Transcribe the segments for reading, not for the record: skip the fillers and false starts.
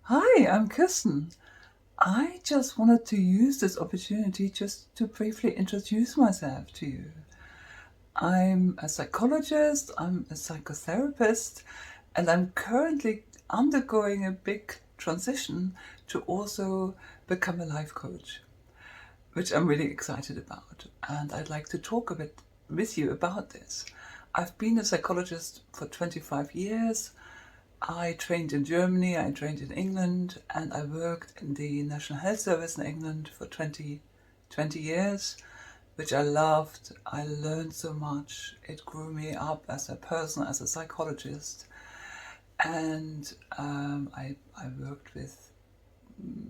Hi, I'm Kirsten. I just wanted to use this opportunity just to briefly introduce myself to you. I'm a psychologist, I'm a psychotherapist, and I'm currently undergoing a big transition to also become a life coach, which I'm really excited about. And I'd like to talk a bit with you about this. I've been a psychologist for 25 years. I trained in Germany, I trained in England, and I worked in the National Health Service in England for 20 years, which I loved. I learned so much. It grew me up as a person, as a psychologist. And I worked with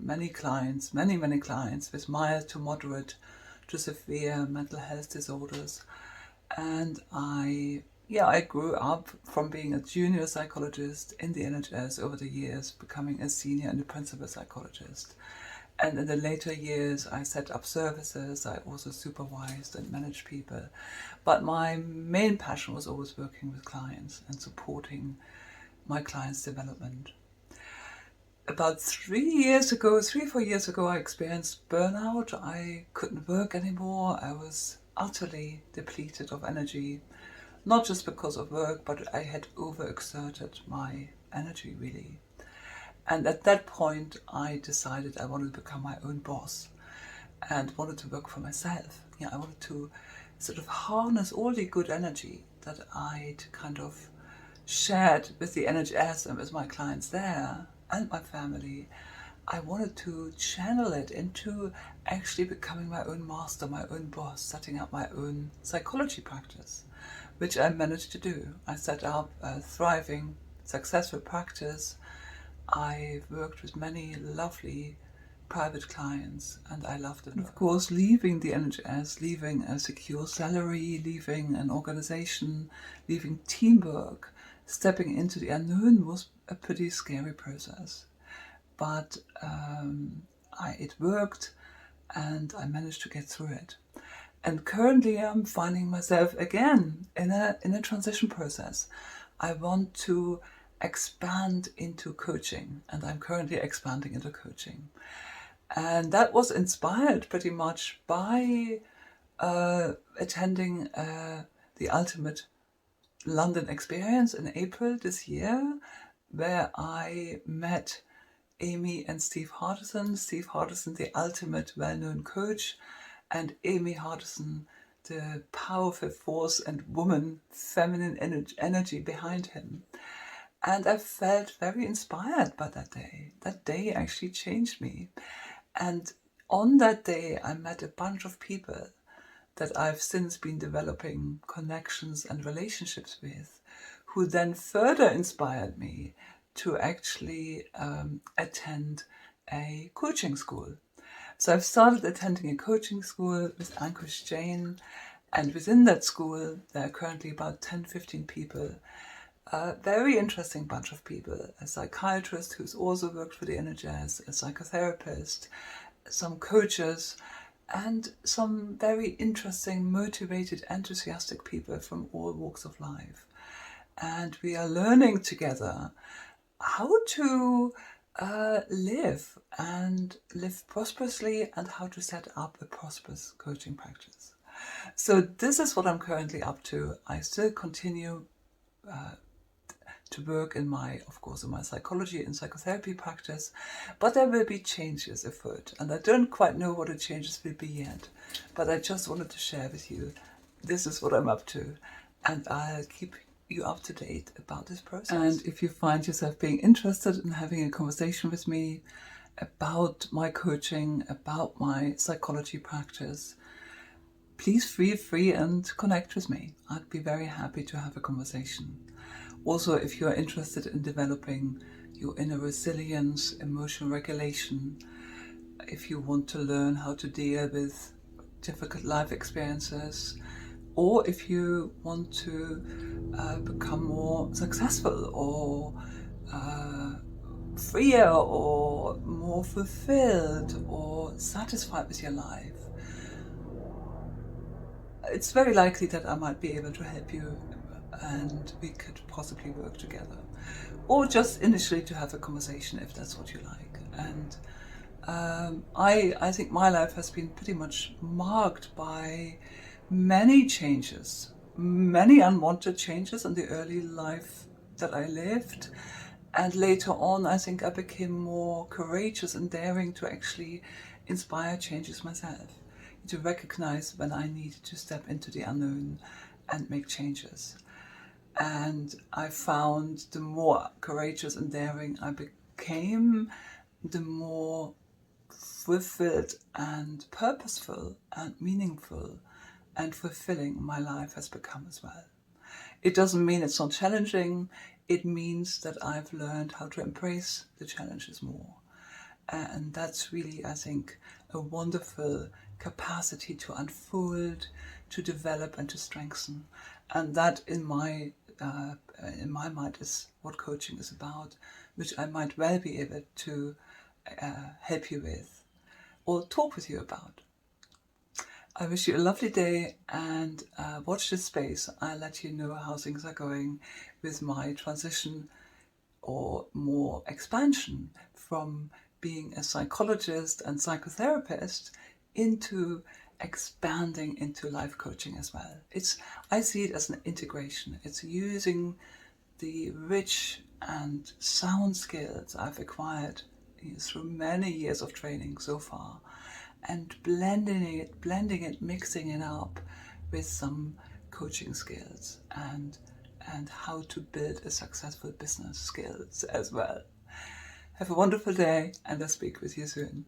many clients, many clients with mild to moderate to severe mental health disorders. And I grew up from being a junior psychologist in the NHS over the years, becoming a senior and a principal psychologist. And in the later years, I set up services. I also supervised and managed people. But my main passion was always working with clients and supporting my clients' development. About 4 years ago, I experienced burnout. I couldn't work anymore. I was utterly depleted of energy, not just because of work, but I had overexerted my energy really. And at that point, I decided I wanted to become my own boss and wanted to work for myself. I wanted to sort of harness all the good energy that I'd kind of shared with the NHS and with my clients there and my family. I wanted to channel it into actually becoming my own master, my own boss, setting up my own psychology practice, which I managed to do. I set up a thriving, successful practice. I've worked with many lovely private clients and I loved it. Of course, leaving the NHS, leaving a secure salary, leaving an organization, leaving teamwork, stepping into the unknown was a pretty scary process. But it worked and I managed to get through it. And currently I'm finding myself again in a transition process. I want to expand into coaching, and I'm currently expanding into coaching. And that was inspired pretty much by attending the Ultimate London Experience in April this year, where I met Amy and Steve Hardison. Steve Hardison, the ultimate well-known coach, and Amy Hardison, the powerful force and woman, feminine energy behind him. And I felt very inspired by that day. That day actually changed me. And on that day, I met a bunch of people that I've since been developing connections and relationships with, who then further inspired me to actually attend a coaching school. So I've started attending a coaching school with Ankush Jain, and within that school there are currently about 10-15 people. A very interesting bunch of people. A psychiatrist who's also worked for the NHS, a psychotherapist, some coaches, and some very interesting, motivated, enthusiastic people from all walks of life. And we are learning together how to live and live prosperously and how to set up a prosperous coaching practice. So this is what I'm currently up to. I still continue to work in my psychology and psychotherapy practice, but there will be changes afoot, and I don't quite know what the changes will be yet, but I just wanted to share with you, this is what I'm up to, and I'll keep you up to date about this process. And if you find yourself being interested in having a conversation with me about my coaching, about my psychology practice, please feel free and connect with me. I'd be very happy to have a conversation. Also, if you are interested in developing your inner resilience, emotional regulation, if you want to learn how to deal with difficult life experiences, or if you want to become more successful or freer or more fulfilled or satisfied with your life, it's very likely that I might be able to help you and we could possibly work together. Or just initially to have a conversation if that's what you like. And I think my life has been pretty much marked by many changes, many unwanted changes in the early life that I lived. And later on, I think I became more courageous and daring to actually inspire changes myself, to recognize when I needed to step into the unknown and make changes. And I found the more courageous and daring I became, the more fulfilled and purposeful and meaningful and fulfilling my life has become as well. It doesn't mean it's not challenging. It means that I've learned how to embrace the challenges more. And that's really, I think, a wonderful capacity to unfold, to develop and to strengthen. And that in my mind is what coaching is about, which I might well be able to help you with or talk with you about. I wish you a lovely day and watch this space. I'll let you know how things are going with my transition or more expansion from being a psychologist and psychotherapist into expanding into life coaching as well. I see it as an integration. It's using the rich and sound skills I've acquired through many years of training so far, and blending it, mixing it up with some coaching skills and how to build a successful business skills as well. Have a wonderful day, and I'll speak with you soon.